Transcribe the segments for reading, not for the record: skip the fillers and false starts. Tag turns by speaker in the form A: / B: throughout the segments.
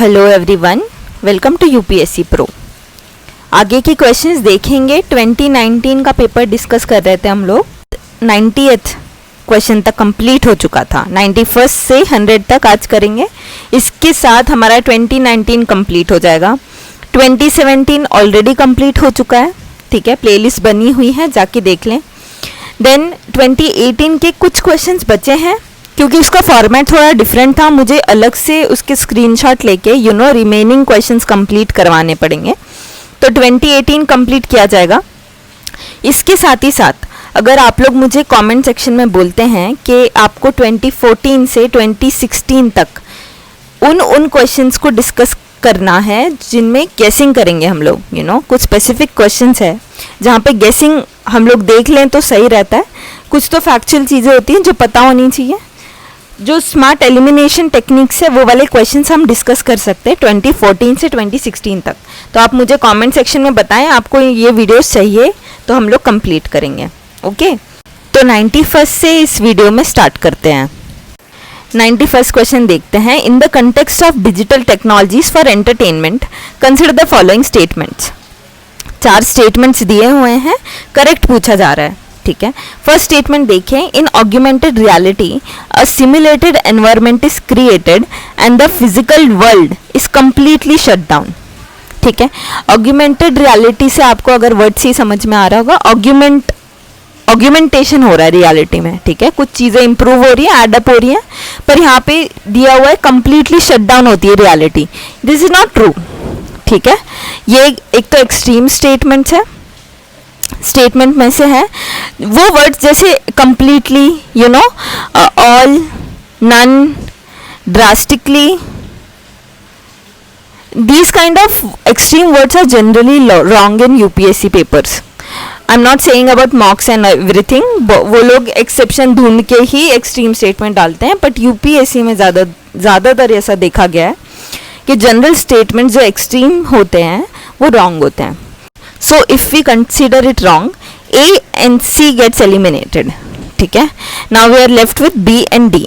A: Hello everyone, welcome to UPSC pro. आगे के questions देखेंगे। 2019 का पेपर डिस्कस कर रहे थे हम लोग। 90th क्वेश्चन तक कंप्लीट हो चुका था। 91st से 100 तक आज करेंगे। इसके साथ हमारा 2019 कंप्लीट हो जाएगा। 2017 ऑलरेडी कंप्लीट हो चुका है, ठीक है, प्लेलिस्ट बनी हुई है, जाके देख लें। देन 2018 के कुछ क्वेश्चंस बचे हैं, क्योंकि उसका फॉर्मेट थोड़ा डिफरेंट था, मुझे अलग से उसके स्क्रीनशॉट लेके रिमेनिंग क्वेश्चंस कंप्लीट करवाने पड़ेंगे। तो 2018 कंप्लीट किया जाएगा। इसके साथ ही साथ अगर आप लोग मुझे कमेंट सेक्शन में बोलते हैं कि आपको 2014 से 2016 तक उन क्वेश्चंस को डिस्कस करना है जिनमें गेसिंग करेंगे हम लोग, कुछ स्पेसिफिक क्वेश्चंस है जहाँ पे गेसिंग हम लोग देख लें तो सही रहता है। कुछ तो फैक्चुअल चीज़ें होती हैं जो पता होनी चाहिए। जो स्मार्ट एलिमिनेशन टेक्निक्स है वो वाले क्वेश्चंस हम डिस्कस कर सकते हैं 2014 से 2016 तक। तो आप मुझे कमेंट सेक्शन में बताएं आपको ये वीडियोस चाहिए, तो हम लोग कंप्लीट करेंगे। ओके, तो 91st से इस वीडियो में स्टार्ट करते हैं। 91st क्वेश्चन देखते हैं। इन the context of digital technologies for entertainment consider the following statements. 4 statements दिए हुए हैं, करेक्ट पूछा जा रहा है, ठीक है। फर्स्ट स्टेटमेंट देखें। In augmented reality a simulated environment is created and the physical world is completely shut down, ठीक है। ऑग्यूमेंटेड रियलिटी से आपको अगर वर्ड से ही समझ में आ रहा होगा, ऑग्यूमेंटेशन हो रहा है रियलिटी में, ठीक है। कुछ चीज़ें इंप्रूव हो रही है, एडअप हो रही है, पर यहाँ पे दिया हुआ है कंप्लीटली शट डाउन होती है reality. This is not true, ठीक है। ये एक तो एक्सट्रीम स्टेटमेंट है, स्टेटमेंट में से है वो वर्ड जैसे completely, all, none, drastically, these kind of extreme words are generally wrong in UPSC papers. I'm not saying about mocks and everything. वो लोग एक्सेप्शन ढूंढ के ही एक्सट्रीम स्टेटमेंट डालते हैं, बट यूपीएससी में ज़्यादातर ऐसा देखा गया है कि जनरल स्टेटमेंट जो एक्सट्रीम होते हैं वो रॉन्ग होते हैं। So if we consider it wrong, A and C gets eliminated, ठीक है। Now we are left with B and D।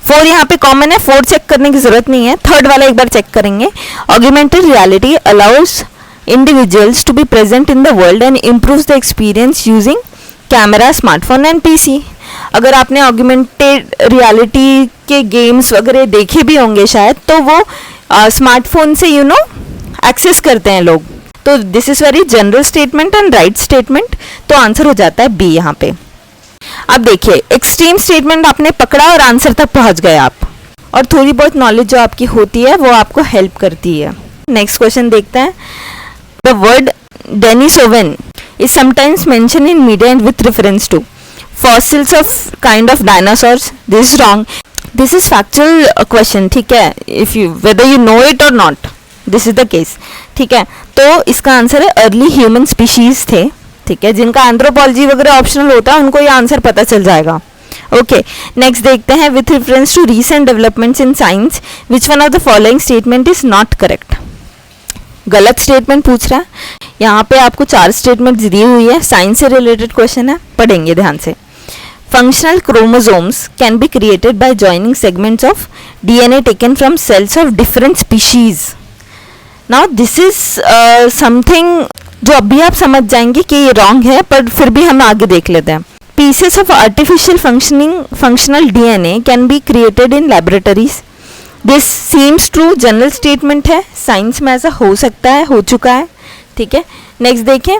A: 4 यहाँ पे कॉमन है, 4 चेक करने की जरूरत नहीं है, थर्ड वाला एक बार चेक करेंगे। Augmented reality allows individuals to be present in the world and improves the experience using camera, smartphone and PC. अगर आपने ऑग्यूमेंटेड रियलिटी के गेम्स वगैरह देखे भी होंगे शायद, तो वो स्मार्टफोन से एक्सेस करते हैं लोग। तो this is very general statement and right statement, तो आंसर हो जाता है बी यहाँ पे। अब देखिए, एक्सट्रीम स्टेटमेंट आपने पकड़ा और आंसर तक पहुंच गए आप, और थोड़ी बहुत नॉलेज जो आपकी होती है वो आपको हेल्प करती है। नेक्स्ट क्वेश्चन देखते हैं। The word Denisovan is sometimes mention in media with reference to fossils of kind of dinosaurs. This is wrong. This is factual question, ठीक है, if you whether you know it or not, this is the case, ठीक है। तो इसका answer है early human species थे, ठीक है। जिनका एंथ्रोपोलॉजी वगैरह ऑप्शनल होता है उनको ये आंसर पता चल जाएगा। ओके, नेक्स्ट देखते हैं। With reference to recent developments in science which one of the following statement is not correct. गलत स्टेटमेंट पूछ रहा है। यहाँ पे आपको 4 स्टेटमेंट दी हुई है, साइंस से रिलेटेड क्वेश्चन है, पढ़ेंगे ध्यान से। Functional chromosomes can be created by joining segments of DNA taken from cells of different species. Now this is something जो अभी आप समझ जाएंगे कि ये रॉन्ग है, पर फिर भी हम आगे देख लेते हैं। Pieces of artificial functional DNA can be created in laboratories. This seems true, general statement है, साइंस में ऐसा हो सकता है, हो चुका है, ठीक है। नेक्स्ट देखें।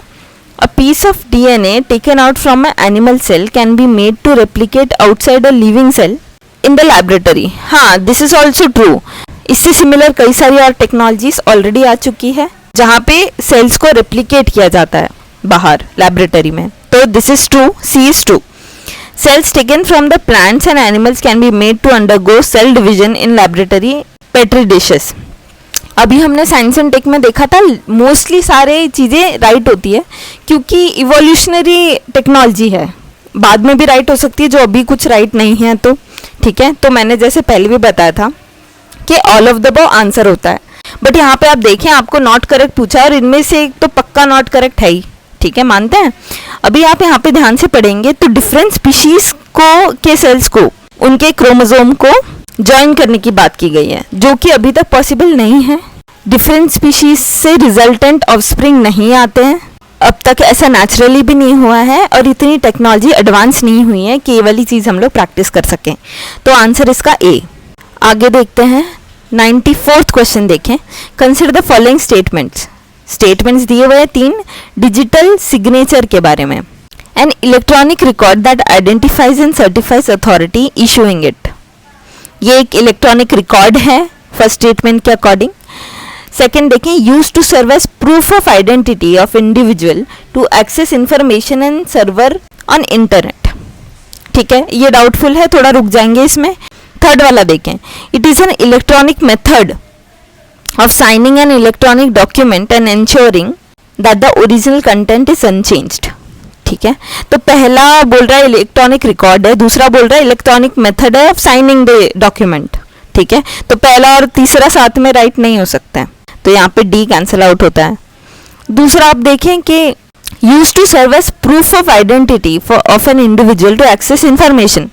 A: A piece of DNA taken out from a animal cell can be made to replicate outside a living cell in the laboratory. हाँ, दिस इज ऑल्सो ट्रू। इससे सिमिलर कई सारी और टेक्नोलॉजीज ऑलरेडी आ चुकी है जहाँ पे सेल्स को रेप्लिकेट किया जाता है बाहर लैबोरेटरी में। तो this is true, C is true. Cells taken from the plants and animals can be made to undergo cell division in laboratory petri dishes. अभी हमने साइंस एंड टेक में देखा था, मोस्टली सारे चीज़ें राइट होती है क्योंकि इवोल्यूशनरी टेक्नोलॉजी है, बाद में भी राइट हो सकती है जो अभी कुछ राइट नहीं है, तो ठीक है। तो मैंने जैसे पहले भी बताया था कि all of the above answer होता है, बट यहाँ पे आप देखें आपको नॉट करेक्ट पूछा और इनमें से एक तो पक्का नॉट करेक्ट है ही, ठीक है, मानते हैं। अभी आप यहाँ पे ध्यान से पढ़ेंगे तो डिफरेंट स्पीशीज को के सेल्स को उनके क्रोमोसोम को ज्वाइन करने की बात की गई है, जो कि अभी तक पॉसिबल नहीं है। डिफरेंट स्पीशीज से रिजल्टेंट ऑफस्प्रिंग नहीं आते हैं, अब तक ऐसा नेचुरली भी नहीं हुआ है, और इतनी टेक्नोलॉजी एडवांस नहीं हुई है कि ये वाली चीज़ हम लोग प्रैक्टिस कर सकें। तो आंसर इसका ए। आगे देखते हैं 94th क्वेश्चन देखें। कंसिडर द फॉलोइंग स्टेटमेंट्स दिए हुए हैं 3 डिजिटल सिग्नेचर के बारे में। An electronic record that identifies and certifies authority issuing it. ये एक इलेक्ट्रॉनिक रिकॉर्ड है फर्स्ट स्टेटमेंट के अकॉर्डिंग। सेकेंड देखें, use to serve as proof of identity of individual to access information and server on internet. ठीक है, ये doubtful है, थोड़ा रुक जाएंगे इसमें। थर्ड वाला देखें, it is an electronic method of signing an electronic document and ensuring that the original content is unchanged. ठीक है, तो पहला बोल रहा है इलेक्ट्रॉनिक रिकॉर्ड है, दूसरा बोल रहा है इलेक्ट्रॉनिक मेथड है ऑफ साइनिंग द डॉक्यूमेंट। ठीक है, तो पहला और तीसरा साथ में राइट नहीं हो सकता है, तो यहाँ पे डी कैंसिल आउट होता है। दूसरा आप देखें कि use to serve as proof of identity of an individual to access information.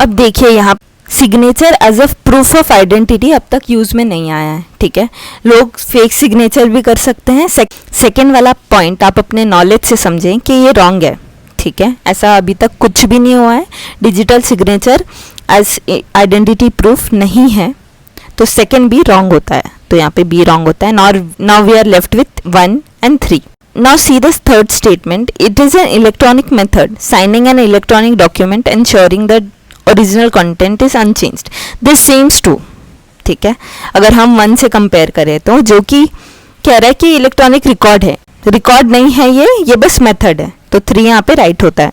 A: अब देखिए यहाँ signature as a proof of identity अब तक यूज में नहीं आया है। ठीक है, लोग फेक सिग्नेचर भी कर सकते हैं। सेकेंड वाला पॉइंट आप अपने नॉलेज से समझें कि ये रॉन्ग है। ठीक है, ऐसा अभी तक कुछ भी नहीं हुआ है, digital signature as identity proof नहीं है, तो सेकेंड बी रॉन्ग होता है, तो यहाँ पे बी रॉन्ग होता है। Now we are left with 1 and 3. Now see this third statement. It is an electronic method signing an electronic document ensuring that original content is unchanged. This seems true. ठीक है, अगर हम 1 से compare करें तो, जो कि कह रहा है कि इलेक्ट्रॉनिक रिकॉर्ड है, रिकॉर्ड नहीं है ये बस मेथड है, तो 3 यहाँ पे राइट होता है।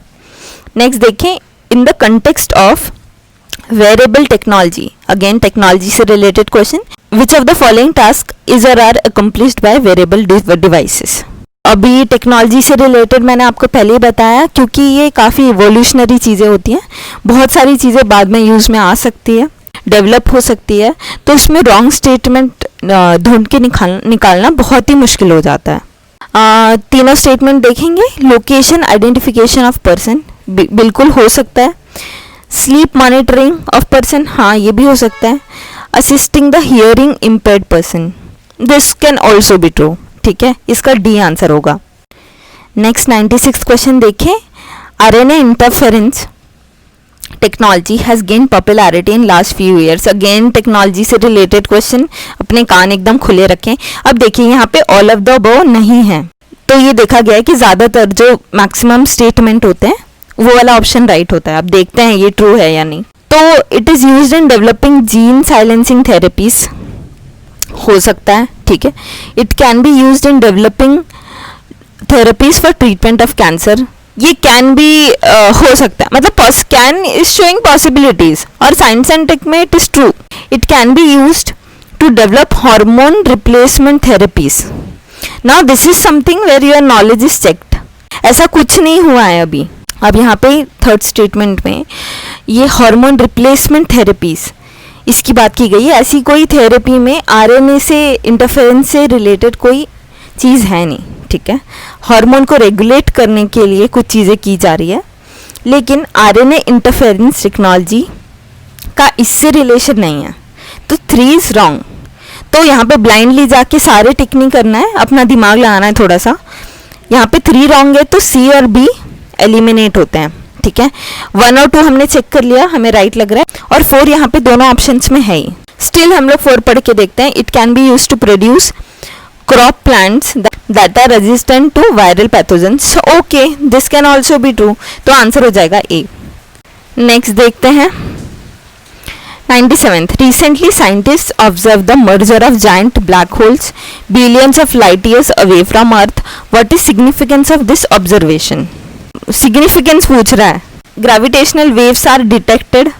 A: नेक्स्ट देखें, in the context of wearable technology, again technology से related question, which of the following task is or are accomplished by wearable devices. अभी टेक्नोलॉजी से रिलेटेड मैंने आपको पहले ही बताया, क्योंकि ये काफ़ी इवोल्यूशनरी चीज़ें होती हैं, बहुत सारी चीज़ें बाद में यूज़ में आ सकती है, डेवलप हो सकती है, तो इसमें रॉन्ग स्टेटमेंट ढूंढ के निकालना बहुत ही मुश्किल हो जाता है। तीनों स्टेटमेंट देखेंगे। लोकेशन आइडेंटिफिकेशन ऑफ पर्सन बिल्कुल हो सकता है। स्लीप मॉनिटरिंग ऑफ पर्सन, हाँ ये भी हो सकता है। Assisting the hearing impaired person, this can also be true. ठीक है, इसका डी आंसर होगा। नेक्स्ट 96th क्वेश्चन देखें। RNA interference technology has gain popularity in last few years. Again technology से रिलेटेड क्वेश्चन, अपने कान एकदम खुले रखें। अब देखिए यहाँ पे ऑल ऑफ द अबव नहीं है, तो ये देखा गया है कि ज़्यादातर जो मैक्सिमम स्टेटमेंट होते हैं वो वाला ऑप्शन राइट होता है। अब देखते हैं ये ट्रू है या नहीं। तो it is used in developing gene silencing therapies, हो सकता है। ठीक है, it can be used in developing therapies for treatment of cancer, ये कैन भी हो सकता है, मतलब कैन इज शोइंग पॉसिबिलिटीज, और साइंस एंड टेक में it is true. It can be used to develop hormone replacement therapies. Now this is something where your knowledge is checked, ऐसा कुछ नहीं हुआ है अभी। अब यहाँ पे थर्ड स्टेटमेंट में ये हार्मोन रिप्लेसमेंट थेरेपीज इसकी बात की गई है। ऐसी कोई थेरेपी में आरएनए से इंटरफेरेंस से रिलेटेड कोई चीज़ है नहीं। ठीक है, हार्मोन को रेगुलेट करने के लिए कुछ चीज़ें की जा रही है, लेकिन आरएनए इंटरफेरेंस टेक्नोलॉजी का इससे रिलेशन नहीं है, तो 3 इज रॉन्ग। तो यहाँ पे ब्लाइंडली जाके सारे टिक नहीं करना है, अपना दिमाग लगाना है थोड़ा सा। यहाँ पे 3 रॉन्ग है, तो सी और बी एलिमिनेट होते हैं। ठीक है, 1 और 2 हमने चेक कर लिया, हमें राइट लग रहा है, और 4 यहाँ पे दोनों ऑप्शंस में है ही। स्टिल हम लोग 4 पढ़ के देखते हैं। It can be use to produce crop plants that are resistant to viral pathogens. Okay, this can also be true, तो आंसर हो जाएगा ए। नेक्स्ट देखते हैं 97th. Recently, scientists observed the merger of giant black holes billions of light years away from Earth. What is significance of this observation? Significance पूछ रहा है। Gravitational waves are detected.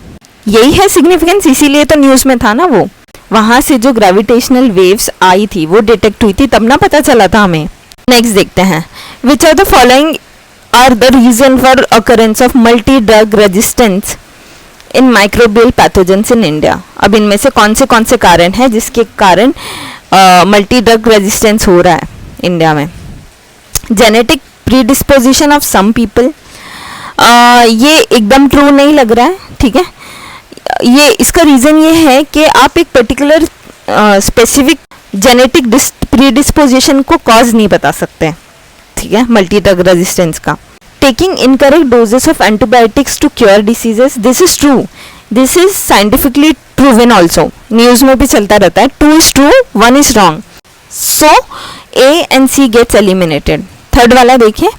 A: यही है significance, इसीलिए तो न्यूज़ में था ना वो। वहाँ से जो ग्रेविटेशनल वेव्स आई थी वो डिटेक्ट हुई थी, तब ना पता चला था हमें। नेक्स्ट देखते हैं। Which of the following are the reason for occurrence of multi-drug resistance in microbial pathogens in India? अब इनमें से कौन से कारण हैं जिसके कारण मल्टी ड्रग रेजिस्टेंस हो रहा है इंडिया में? Genetic predisposition of some people, ये एकदम ट्रू नहीं लग रहा है। ठीक है, ये इसका रीज़न ये है कि आप एक पर्टिकुलर स्पेसिफिक जेनेटिक प्रीडिस्पोजिशन को कॉज नहीं बता सकते, ठीक है, मल्टी ड्रग रेजिस्टेंस का. Taking incorrect doses of antibiotics to cure diseases, this is true, this is scientifically proven also, news में भी चलता रहता है. 2 is true, 1 is wrong. So A and C gets eliminated. Third वाला देखिए.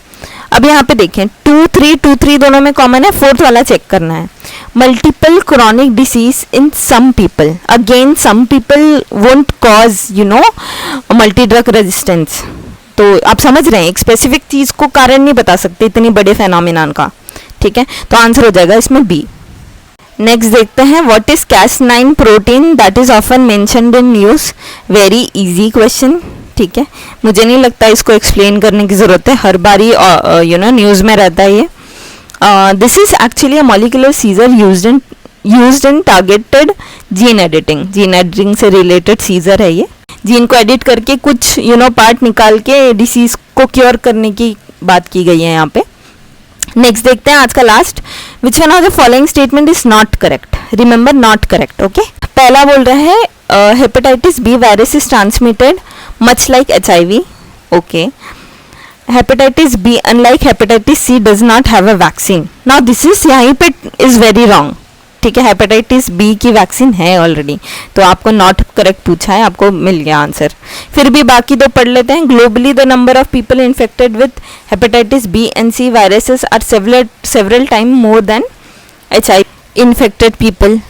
A: अब यहाँ पे देखें 2, 3 दोनों में कॉमन है. फोर्थ वाला चेक करना है. Multiple chronic disease in some people. Again some people won't cause multi drug resistance. तो आप समझ रहे हैं, एक स्पेसिफिक चीज़ को कारण नहीं बता सकते इतनी बड़े फेनोमिनन का, ठीक है. तो आंसर हो जाएगा इसमें बी. नेक्स्ट देखते हैं, what is Cas9 protein that is often mentioned in news. Very easy question, ठीक है. मुझे नहीं लगता इसको एक्सप्लेन करने की ज़रूरत है, हर बारी न्यूज़ में रहता है ये. This is actually a molecular scissor used in targeted gene editing से रिलेटेड सीजर है ये. जीन को एडिट करके कुछ पार्ट निकाल के डिसीज को क्योर करने की बात की गई है यहाँ पे. नेक्स्ट देखते हैं आज का last. Which one of the following statement is not correct. Remember, not correct, okay. पहला बोल रहा है hepatitis B virus is transmitted much like HIV, okay. Hepatitis B unlike hepatitis C does not have a vaccine. Now this is यहीं पे is very wrong, ठीक है. Hepatitis B की vaccine है ऑलरेडी, तो आपको नॉट करेक्ट पूछा है, आपको मिल गया आंसर. फिर भी बाकी दो पढ़ लेते हैं. Globally the number of people infected with hepatitis B and C viruses are several time more than HIV infected people.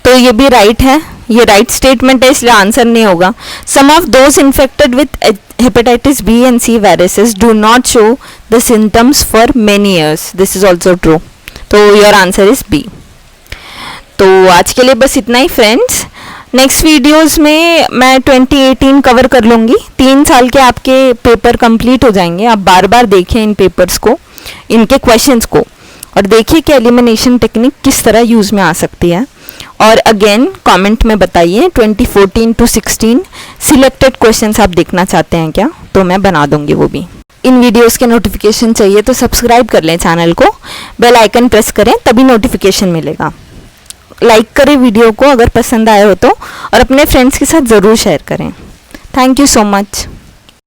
A: तो ये भी राइट है, ये राइट स्टेटमेंट है, इसलिए आंसर नहीं होगा. Some of those infected with hepatitis B and C viruses do not show the symptoms for many years. This is also true. तो योर आंसर इज बी. तो आज के लिए बस इतना ही फ्रेंड्स. नेक्स्ट वीडियोस में मैं 2018 कवर कर लूँगी. 3 साल के आपके पेपर कंप्लीट हो जाएंगे. आप बार बार देखें इन पेपर्स को, इनके क्वेश्चंस को, और देखिए कि एलिमिनेशन टेक्निक किस तरह यूज़ में आ सकती है. और अगेन कमेंट में बताइए 2014 to 16 सिलेक्टेड क्वेश्चंस आप देखना चाहते हैं क्या, तो मैं बना दूंगी वो भी. इन वीडियोस के नोटिफिकेशन चाहिए तो सब्सक्राइब कर लें चैनल को, बेल आइकन प्रेस करें तभी नोटिफिकेशन मिलेगा. लाइक करें वीडियो को अगर पसंद आए हो तो, और अपने फ्रेंड्स के साथ ज़रूर शेयर करें. Thank you so much.